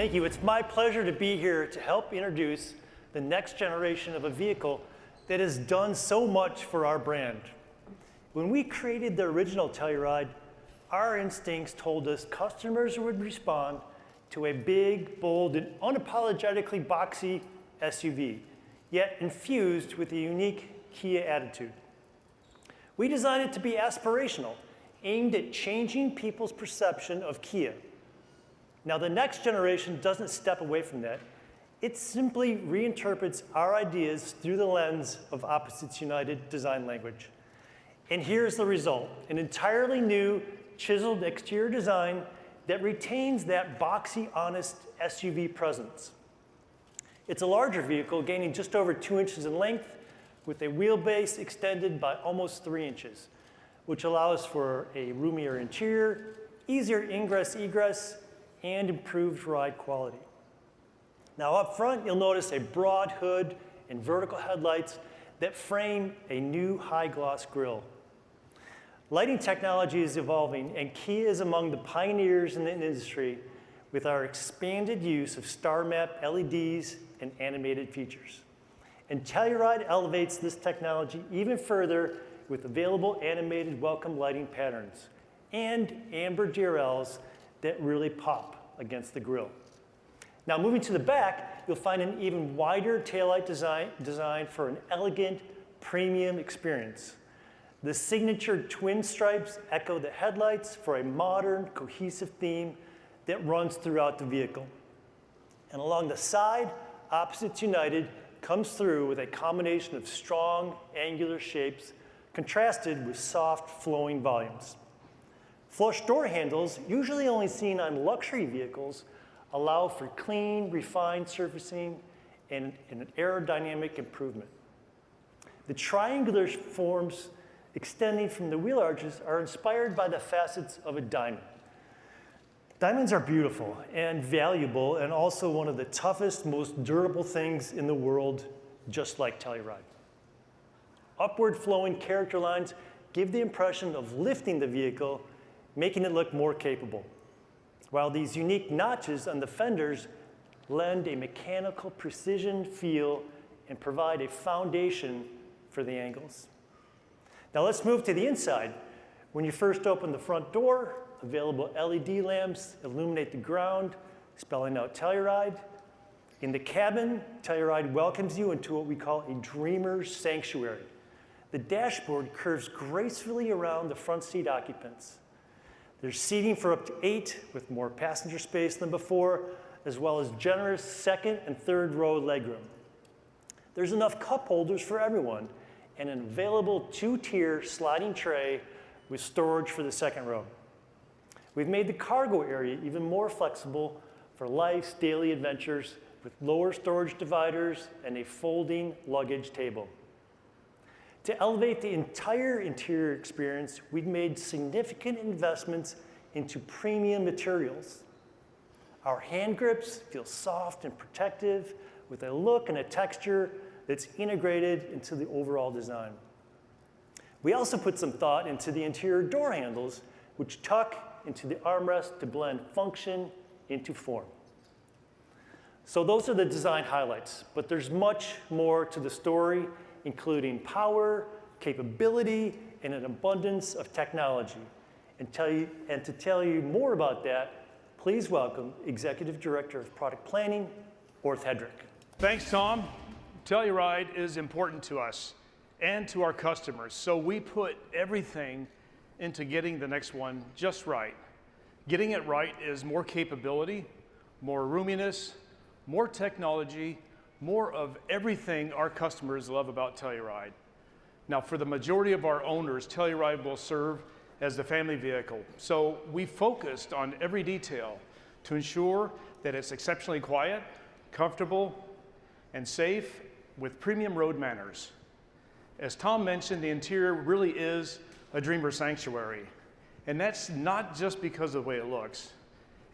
Thank you. It's my pleasure to be here to help introduce the next generation of a vehicle that has done so much for our brand. When we created the original Telluride, our instincts told us customers would respond to a big, bold, and unapologetically boxy SUV, yet infused with a unique Kia attitude. We designed it to be aspirational, aimed at changing people's perception of Kia. Now, the next generation doesn't step away from that. It simply reinterprets our ideas through the lens of Opposites United design language. And here's the result: an entirely new, chiseled exterior design that retains that boxy, honest SUV presence. It's a larger vehicle, gaining just over 2 inches in length, with a wheelbase extended by almost 3 inches, which allows for a roomier interior, easier ingress-egress, and improved ride quality. Now up front, you'll notice a broad hood and vertical headlights that frame a new high-gloss grille. Lighting technology is evolving, and Kia is among the pioneers in the industry with our expanded use of star map LEDs and animated features. And Telluride elevates this technology even further with available animated welcome lighting patterns and amber DRLs that really pop against the grille. Now, moving to the back, you'll find an even wider taillight design for an elegant, premium experience. The signature twin stripes echo the headlights for a modern, cohesive theme that runs throughout the vehicle. And along the side, Opposites United comes through with a combination of strong, angular shapes contrasted with soft, flowing volumes. Flush door handles, usually only seen on luxury vehicles, allow for clean, refined surfacing and an aerodynamic improvement. The triangular forms extending from the wheel arches are inspired by the facets of a diamond. Diamonds are beautiful and valuable, and also one of the toughest, most durable things in the world, just like Telluride. Upward flowing character lines give the impression of lifting the vehicle, making it look more capable, while these unique notches on the fenders lend a mechanical precision feel and provide a foundation for the angles. Now let's move to the inside. When you first open the front door, available LED lamps illuminate the ground, spelling out Telluride. In the cabin, Telluride welcomes you into what we call a dreamer's sanctuary. The dashboard curves gracefully around the front seat occupants. There's seating for up to 8 with more passenger space than before, as well as generous second and third row legroom. There's enough cup holders for everyone and an available 2-tier sliding tray with storage for the second row. We've made the cargo area even more flexible for life's daily adventures with lower storage dividers and a folding luggage table. To elevate the entire interior experience, we've made significant investments into premium materials. Our hand grips feel soft and protective with a look and a texture that's integrated into the overall design. We also put some thought into the interior door handles, which tuck into the armrest to blend function into form. So those are the design highlights, but there's much more to the story, including power, capability, and an abundance of technology. And to tell you more about that, please welcome Executive Director of Product Planning, Orth Hedrick. Thanks, Tom. Telluride is important to us and to our customers, so we put everything into getting the next one just right. Getting it right is more capability, more roominess, more technology, more of everything our customers love about Telluride. Now, for the majority of our owners, Telluride will serve as the family vehicle. So we focused on every detail to ensure that it's exceptionally quiet, comfortable, and safe with premium road manners. As Tom mentioned, the interior really is a dreamer sanctuary. And that's not just because of the way it looks.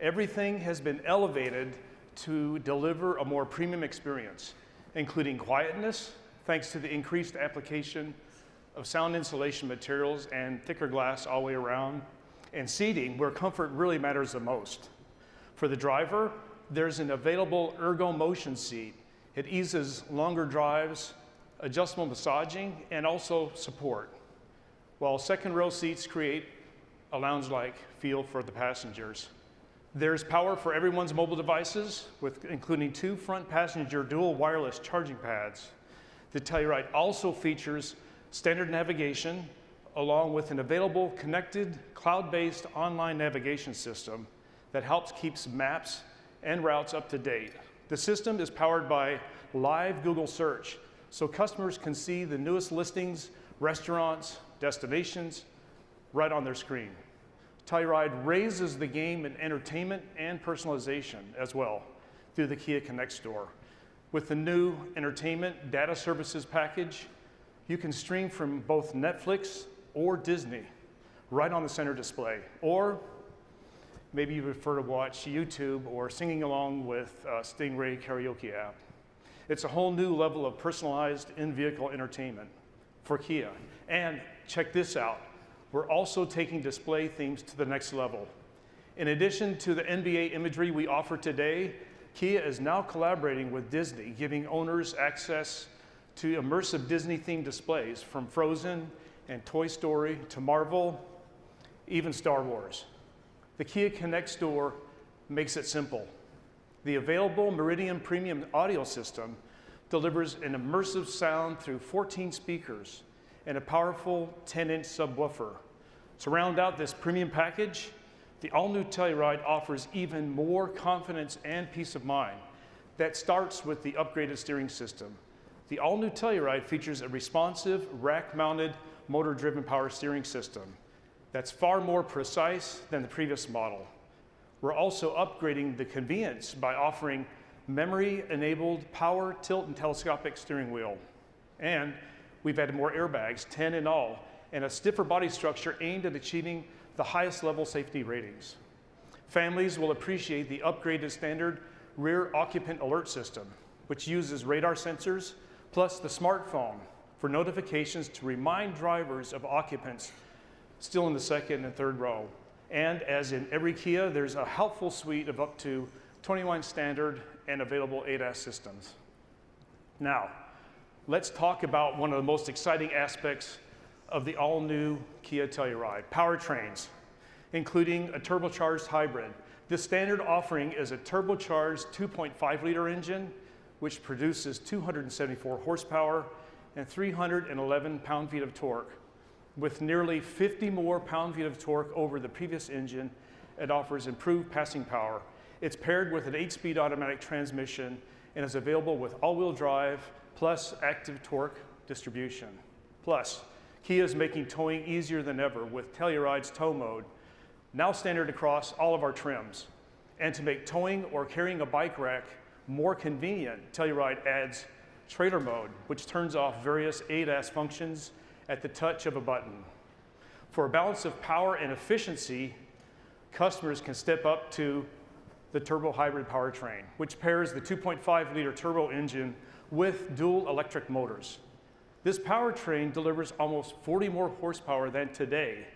Everything has been elevated to deliver a more premium experience, including quietness, thanks to the increased application of sound insulation materials and thicker glass all the way around, and seating where comfort really matters the most. For the driver, there's an available ergo motion seat. It eases longer drives, adjustable massaging, and also support, while second row seats create a lounge-like feel for the passengers. There's power for everyone's mobile devices, including 2 front passenger dual wireless charging pads. The Telluride also features standard navigation, along with an available connected cloud-based online navigation system that helps keep maps and routes up to date. The system is powered by live Google search, so customers can see the newest listings, restaurants, destinations right on their screen. Telluride raises the game in entertainment and personalization as well through the Kia Connect store. With the new entertainment data services package, you can stream from both Netflix or Disney right on the center display. Or maybe you prefer to watch YouTube or singing along with Stingray karaoke app. It's a whole new level of personalized in-vehicle entertainment for Kia. And check this out. We're also taking display themes to the next level. In addition to the NBA imagery we offer today, Kia is now collaborating with Disney, giving owners access to immersive Disney-themed displays from Frozen and Toy Story to Marvel, even Star Wars. The Kia Connect store makes it simple. The available Meridian Premium audio system delivers an immersive sound through 14 speakers and a powerful 10-inch subwoofer. To round out this premium package, the all-new Telluride offers even more confidence and peace of mind. That starts with the upgraded steering system. The all-new Telluride features a responsive, rack-mounted, motor-driven power steering system that's far more precise than the previous model. We're also upgrading the convenience by offering memory-enabled power, tilt, and telescopic steering wheel. And we've added more airbags, 10 in all, and a stiffer body structure aimed at achieving the highest level safety ratings. Families will appreciate the upgraded standard rear occupant alert system, which uses radar sensors, plus the smartphone for notifications to remind drivers of occupants still in the second and third row. And as in every Kia, there's a helpful suite of up to 21 standard and available ADAS systems. Now, let's talk about one of the most exciting aspects of the all-new Kia Telluride, Powertrains, including a turbocharged hybrid. This standard offering is a turbocharged 2.5-liter engine, which produces 274 horsepower and 311 pound-feet of torque. With nearly 50 more pound-feet of torque over the previous engine, it offers improved passing power. It's paired with an 8-speed automatic transmission and is available with all-wheel drive plus active torque distribution. Plus, Kia is making towing easier than ever with Telluride's tow mode, now standard across all of our trims. And to make towing or carrying a bike rack more convenient, Telluride adds trailer mode, which turns off various ADAS functions at the touch of a button. For a balance of power and efficiency, customers can step up to the turbo hybrid powertrain, which pairs the 2.5-liter turbo engine with dual electric motors. This powertrain delivers almost 40 more horsepower than today,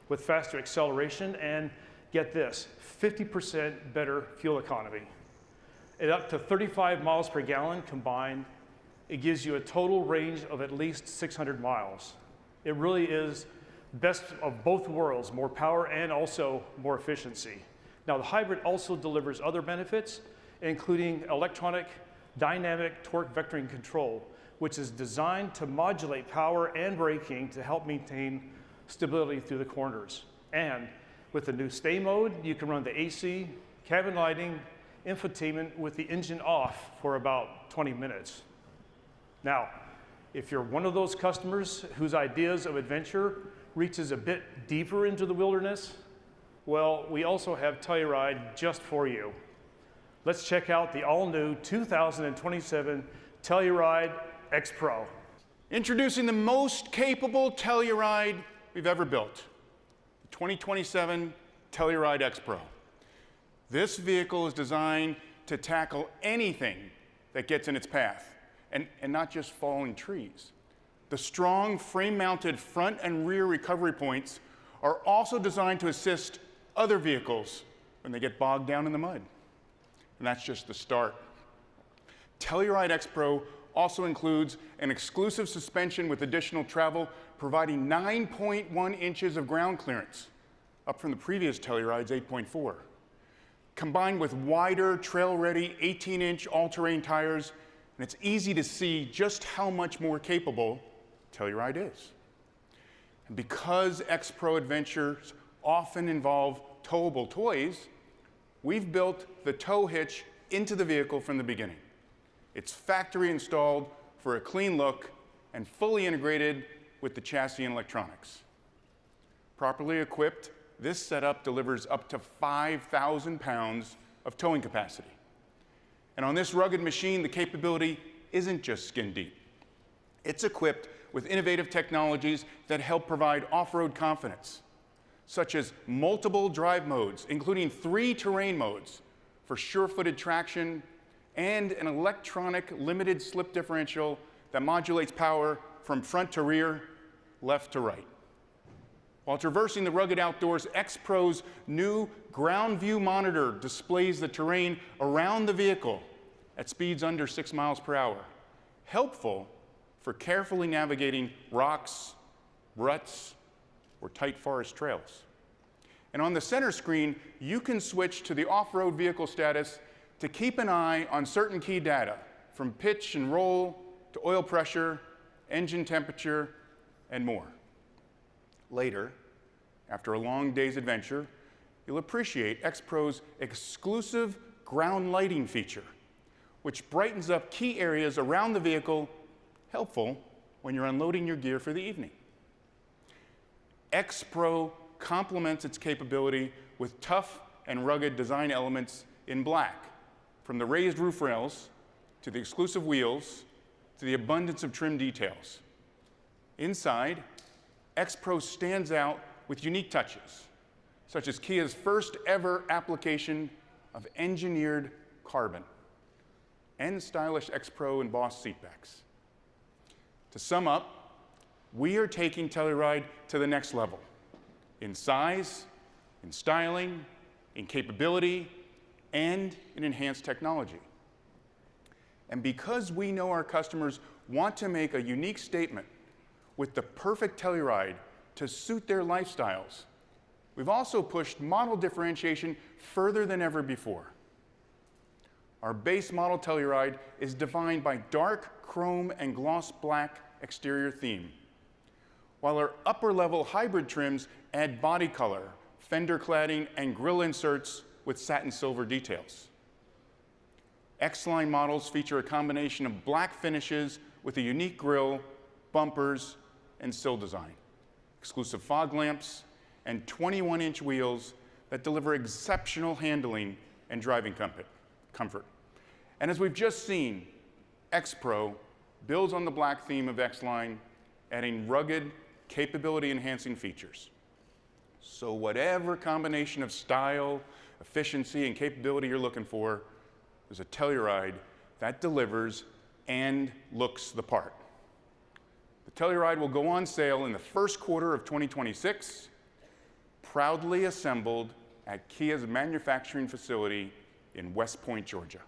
with faster acceleration and, get this, 50% better fuel economy. At up to 35 miles per gallon combined, it gives you a total range of at least 600 miles. It really is best of both worlds, more power and also more efficiency. Now, the hybrid also delivers other benefits, including electronic dynamic torque vectoring control, which is designed to modulate power and braking to help maintain stability through the corners. And with the new stay mode, you can run the AC, cabin lighting, infotainment with the engine off for about 20 minutes. Now, if you're one of those customers whose ideas of adventure reaches a bit deeper into the wilderness, well, we also have Telluride just for you. Let's check out the all-new 2027 Telluride XPro. Introducing the most capable Telluride we've ever built, the 2027 Telluride XPro. This vehicle is designed to tackle anything that gets in its path, and not just falling trees. The strong frame-mounted front and rear recovery points are also designed to assist other vehicles when they get bogged down in the mud. and that's just the start. Telluride XPro also includes an exclusive suspension with additional travel, providing 9.1 inches of ground clearance, up from the previous Telluride's 8.4. Combined with wider, trail-ready 18-inch all-terrain tires, and it's easy to see just how much more capable Telluride is. And because XPro adventures often involve towable toys, we've built the tow hitch into the vehicle from the beginning. It's factory installed for a clean look and fully integrated with the chassis and electronics. Properly equipped, this setup delivers up to 5,000 pounds of towing capacity. And on this rugged machine, the capability isn't just skin deep. It's equipped with innovative technologies that help provide off-road confidence, such as multiple drive modes, including 3 terrain modes for sure-footed traction, and an electronic limited slip differential that modulates power from front to rear, left to right. While traversing the rugged outdoors, XPro's new ground view monitor displays the terrain around the vehicle at speeds under 6 miles per hour, helpful for carefully navigating rocks, ruts, or tight forest trails. And on the center screen, you can switch to the off-road vehicle status to keep an eye on certain key data, from pitch and roll to oil pressure, engine temperature, and more. Later, after a long day's adventure, you'll appreciate XPro's exclusive ground lighting feature, which brightens up key areas around the vehicle, helpful when you're unloading your gear for the evening. XPro complements its capability with tough and rugged design elements in black, from the raised roof rails to the exclusive wheels to the abundance of trim details. Inside, XPro stands out with unique touches, such as Kia's first ever application of engineered carbon and stylish XPro embossed seatbacks. To sum up, we are taking Telluride to the next level in size, in styling, in capability, and in enhanced technology. And because we know our customers want to make a unique statement with the perfect Telluride to suit their lifestyles, we've also pushed model differentiation further than ever before. Our base model Telluride is defined by dark chrome and gloss black exterior theme, while our upper-level hybrid trims add body color, fender cladding, and grille inserts with satin silver details. X-Line models feature a combination of black finishes with a unique grille, bumpers, and sill design, exclusive fog lamps, and 21-inch wheels that deliver exceptional handling and driving comfort. And as we've just seen, XPro builds on the black theme of X-Line, adding rugged, capability-enhancing features. So whatever combination of style, efficiency, and capability you're looking for, there's a Telluride that delivers and looks the part. The Telluride will go on sale in the first quarter of 2026, proudly assembled at Kia's manufacturing facility in West Point, Georgia.